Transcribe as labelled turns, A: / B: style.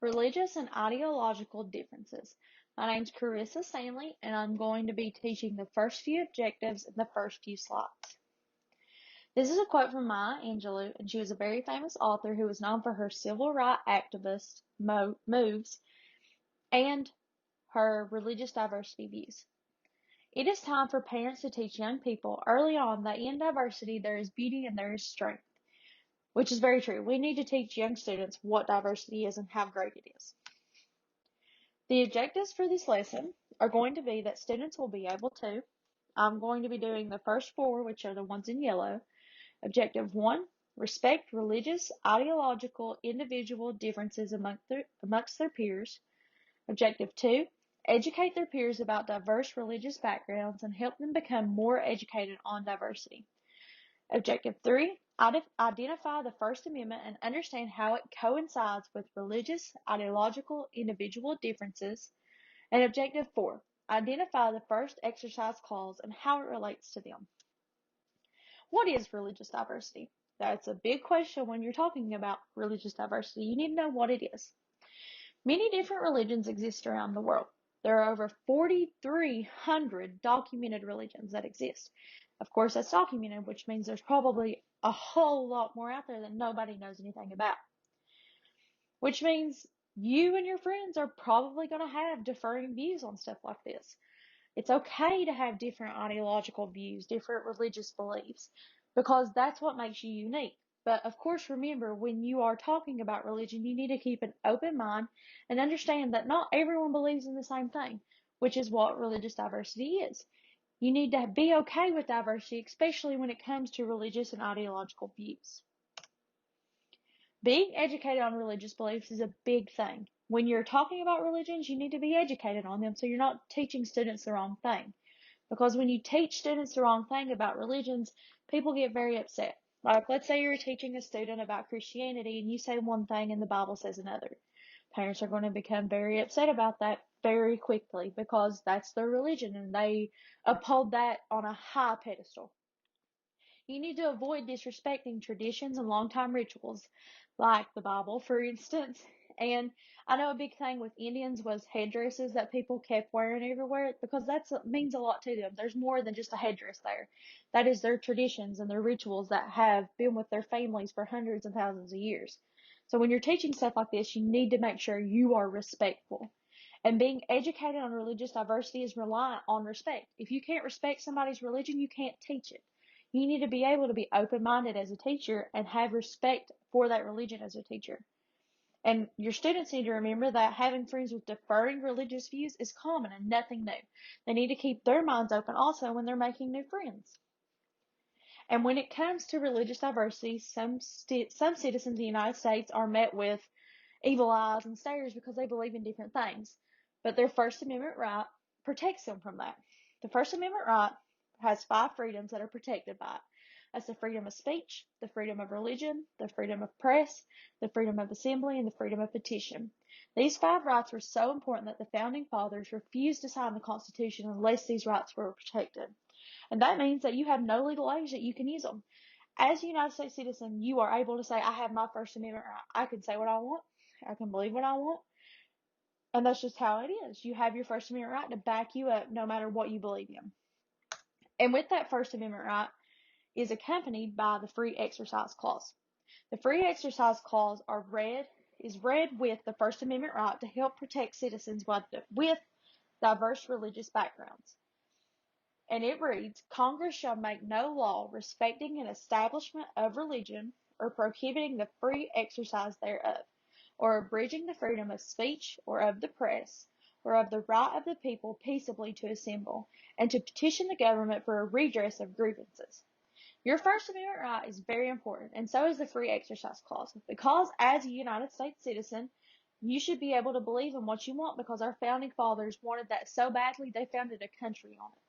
A: Religious and ideological differences. My name's Carissa Stanley, and I'm going to be teaching the first few objectives in the first few slides. This is a quote from Maya Angelou, and she was a very famous author who was known for her civil rights activist moves and her religious diversity views. It is time for parents to teach young people early on that in diversity there is beauty and there is strength, which is very true. We need to teach young students what diversity is and how great it is. The objectives for this lesson are going to be that students will be able to, I'm going to be doing the first four, which are the ones in yellow. Objective 1, respect religious, ideological, individual differences amongst their peers. Objective 2, educate their peers about diverse religious backgrounds and help them become more educated on diversity. Objective 3, identify the First Amendment and understand how it coincides with religious, ideological, individual differences. And Objective 4, identify the first exercise clause and how it relates to them. What is religious diversity? That's a big question when you're talking about religious diversity. You need to know what it is. Many different religions exist around the world. There are over 4,300 documented religions that exist. Of course, that's documented, which means there's probably a whole lot more out there that nobody knows anything about. Which means you and your friends are probably going to have differing views on stuff like this. It's okay to have different ideological views, different religious beliefs, because that's what makes you unique. But of course, remember, when you are talking about religion, you need to keep an open mind and understand that not everyone believes in the same thing, which is what religious diversity is. You need to be okay with diversity, especially when it comes to religious and ideological views. Being educated on religious beliefs is a big thing. When you're talking about religions, you need to be educated on them so you're not teaching students the wrong thing. Because when you teach students the wrong thing about religions, people get very upset. Like, let's say you're teaching a student about Christianity and you say one thing and the Bible says another. Parents are going to become very upset about that very quickly because that's their religion and they uphold that on a high pedestal. You need to avoid disrespecting traditions and long-time rituals, like the Bible, for instance. And I know a big thing with Indians was headdresses that people kept wearing everywhere because that means a lot to them. There's more than just a headdress there. That is their traditions and their rituals that have been with their families for hundreds and thousands of years. So when you're teaching stuff like this, you need to make sure you are respectful. And being educated on religious diversity is reliant on respect. If you can't respect somebody's religion, you can't teach it. You need to be able to be open-minded as a teacher and have respect for that religion as a teacher. And your students need to remember that having friends with differing religious views is common and nothing new. They need to keep their minds open also when they're making new friends. And when it comes to religious diversity, some citizens of the United States are met with evil eyes and stares because they believe in different things. But their First Amendment right protects them from that. The First Amendment right has 5 freedoms that are protected by it. That's the freedom of speech, the freedom of religion, the freedom of press, the freedom of assembly, and the freedom of petition. These 5 rights were so important that the founding fathers refused to sign the Constitution unless these rights were protected. And that means that you have no legal age that you can use them. As a United States citizen, you are able to say, I have my First Amendment right. I can say what I want. I can believe what I want. And that's just how it is. You have your First Amendment right to back you up no matter what you believe in. And with that First Amendment right is accompanied by the Free Exercise Clause. The Free Exercise Clause is read with the First Amendment right to help protect citizens with diverse religious backgrounds. And it reads, Congress shall make no law respecting an establishment of religion or prohibiting the free exercise thereof, or abridging the freedom of speech or of the press, or of the right of the people peaceably to assemble, and to petition the government for a redress of grievances. Your First Amendment right is very important, and so is the Free Exercise Clause, because as a United States citizen, you should be able to believe in what you want because our founding fathers wanted that so badly they founded a country on it.